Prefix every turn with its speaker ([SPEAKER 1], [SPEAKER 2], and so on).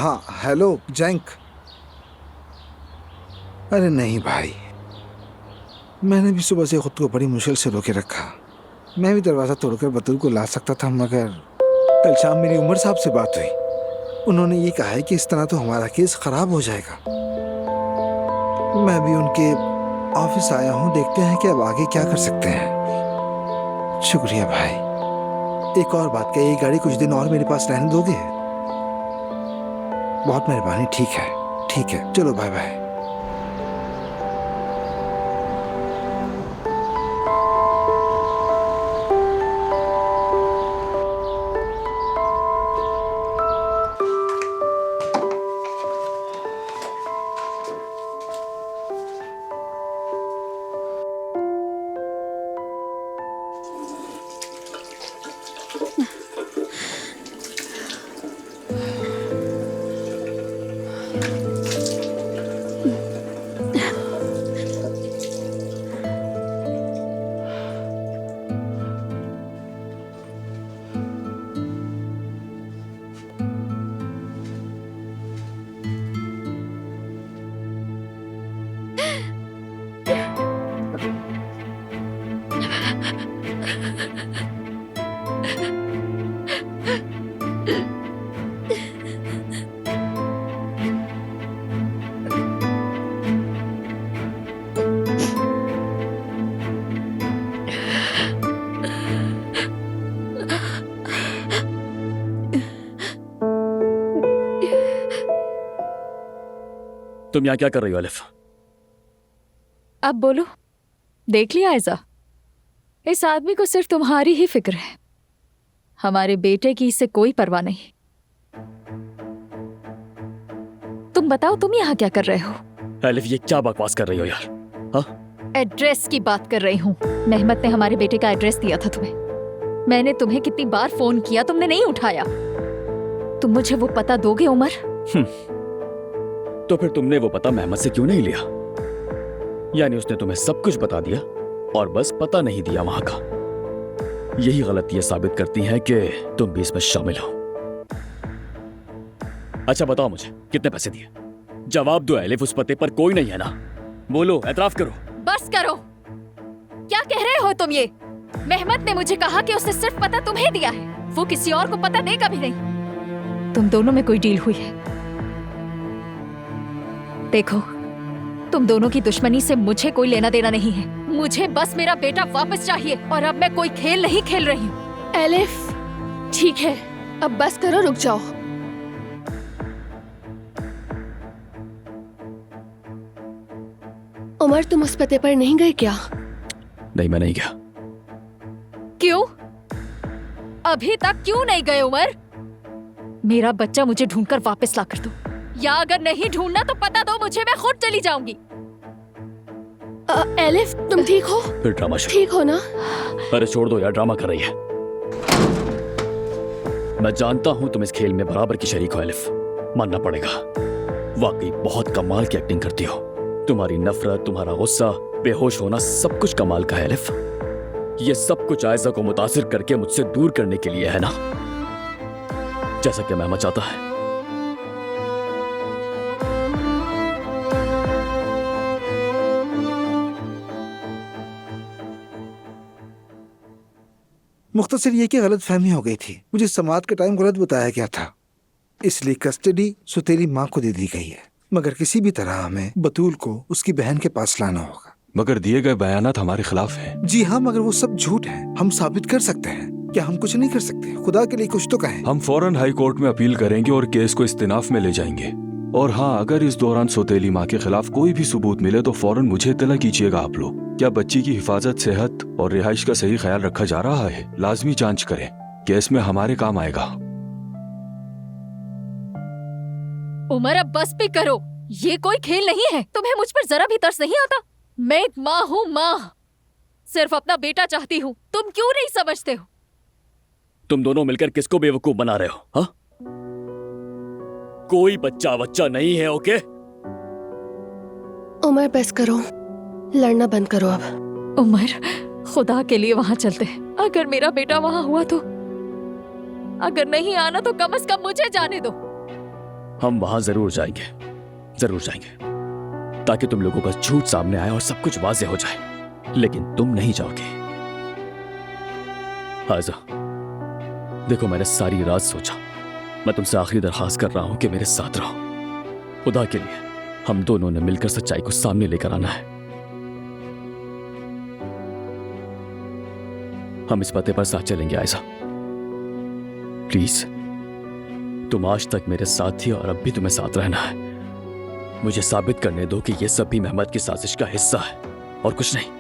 [SPEAKER 1] हाँ हेलो जैंक। अरे नहीं भाई, मैंने भी सुबह से खुद को बड़ी मुश्किल से रोके रखा। मैं भी दरवाजा तोड़कर बतूल को ला सकता था, मगर कल शाम मेरी उमर साहब से बात हुई। उन्होंने ये कहा है कि इस तरह तो हमारा केस खराब हो जाएगा। मैं भी उनके ऑफिस आया हूँ, देखते हैं कि अब आगे क्या कर सकते हैं। शुक्रिया भाई। एक और बात, क्या ये गाड़ी कुछ दिन और मेरे पास रहने दोगे? बहुत मेहरबानी। ठीक है, चलो बाय बाय।
[SPEAKER 2] तुम यहाँ क्या कर रही हो अलिफ?
[SPEAKER 3] अब बोलो, देख लिया ऐसा? इस आदमी को सिर्फ तुम्हारी ही फिक्र है, हमारे बेटे की इससे कोई परवाह नहीं। तुम बताओ, तुम यहाँ क्या कर रहे हो?
[SPEAKER 2] अलिफ ये क्या बकवास कर रही हो यार? हाँ?
[SPEAKER 3] एड्रेस की बात कर रही हूँ। मेहमत ने हमारे बेटे का एड्रेस दिया था तुम्हें। मैंने तुम्हें कितनी बार फोन किया, तुमने नहीं उठाया। तुम मुझे वो पता दोगे उमर?
[SPEAKER 2] तो फिर तुमने वो पता मेहमत से क्यों नहीं लिया? यानी उसने तुम्हें सब कुछ बता दिया और बस पता नहीं दिया वहां का। यही गलतियां साबित करती हैं कि तुम भी इसमें शामिल हो। अच्छा बताओ मुझे, कितने पैसे दिए? जवाब दो अलिफ, उस पते पर कोई नहीं है ना? बोलो, एतराफ करो।
[SPEAKER 3] बस करो, क्या कह रहे हो तुम ये? मेहमत ने मुझे कहा कि उसने सिर्फ पता तुम्हें दिया है, वो किसी और को पता देगा भी नहीं। तुम दोनों में कोई डील हुई है। देखो, तुम दोनों की दुश्मनी से मुझे कोई लेना देना नहीं है। मुझे बस मेरा बेटा वापस चाहिए, और अब मैं कोई खेल नहीं खेल रही हूँ।
[SPEAKER 4] एलिफ, ठीक है, अब बस करो, रुक जाओ। उमर, तुम उस पते पर नहीं गए क्या?
[SPEAKER 2] नहीं, मैं नहीं गया।
[SPEAKER 3] क्यों? अभी तक क्यों नहीं गए उमर? मेरा बच्चा मुझे ढूंढकर वापस ला कर दो, या अगर नहीं ढूंढना तो पता दो मुझे, मैं खुद चली जाऊंगी।
[SPEAKER 4] एलिफ, तुम ठीक हो?
[SPEAKER 2] फिर ड्रामा शुरू।
[SPEAKER 4] ठीक हो ना?
[SPEAKER 2] अरे छोड़ दो यार, ड्रामा कर रही है। मैं जानता हूं तुम इस खेल में बराबर की शरीक हो अलिफ, मानना पड़ेगा। वाकई बहुत कमाल की एक्टिंग करती हो। तुम्हारी नफरत, तुम्हारा गुस्सा, बेहोश होना, सब कुछ कमाल का है अलिफ। ये सब कुछ आयजा को मुतासिर करके मुझसे दूर करने के लिए है ना, जैसा कि मेहमत चाहता है।
[SPEAKER 1] मुख्तसर ये कि गलत फहमी हो गई थी। मुझे समात का टाइम गलत बताया गया था, इसलिए कस्टडी सुतेली माँ को दे दी गई है। मगर किसी भी तरह हमें बतूल को उसकी बहन के पास लाना होगा।
[SPEAKER 5] मगर दिए गए बयानात हमारे खिलाफ हैं।
[SPEAKER 1] जी हाँ, मगर वो सब झूठ है। हम साबित कर सकते हैं। क्या हम कुछ नहीं कर सकते? खुदा के लिए कुछ तो कहें।
[SPEAKER 5] हम फौरन हाई कोर्ट में अपील करेंगे और केस को इस्तिनाफ में ले जाएंगे। और हाँ, अगर इस दौरान सौतेली माँ के खिलाफ कोई भी सबूत मिले तो फौरन मुझे इत्तला कीजिएगा आप लोग। क्या बच्ची की हिफाजत, सेहत और रिहाइश का सही ख्याल रखा जा रहा है? लाजमी जांच करें, केस में हमारे काम आएगा।
[SPEAKER 3] उमर, अब बस भी करो, ये कोई खेल नहीं है। तुम्हें मुझ पर जरा भी तरस नहीं आता? मैं एक माँ हूँ, माँ। सिर्फ अपना बेटा चाहती हूँ। तुम क्यों नहीं समझते हो?
[SPEAKER 2] तुम दोनों मिलकर किसको बेवकूफ बना रहे हो? हाँ? कोई बच्चा नहीं है, ओके?
[SPEAKER 4] उमर, बस करो, लड़ना बंद करो अब।
[SPEAKER 3] उमर, खुदा के लिए वहां चलते हैं। अगर मेरा बेटा वहां हुआ तो, अगर नहीं आना तो कम से कम मुझे जाने दो।
[SPEAKER 2] हम वहां जरूर जाएंगे, ताकि तुम लोगों का झूठ सामने आए और सब कुछ वाज़ेह हो जाए। लेकिन तुम नहीं जाओगे। आयजा, देखो मैंने सारी रात सोचा, मैं तुमसे आखिरी दरखास्त कर रहा हूं कि मेरे साथ रहो। खुदा के लिए हम दोनों ने मिलकर सच्चाई को सामने लेकर आना है। हम इस पते पर साथ चलेंगे आयजा। प्लीज, तुम आज तक मेरे साथ थी और अब भी तुम्हें साथ रहना है। मुझे साबित करने दो कि यह सब भी मेहमद की साजिश का हिस्सा है और कुछ नहीं।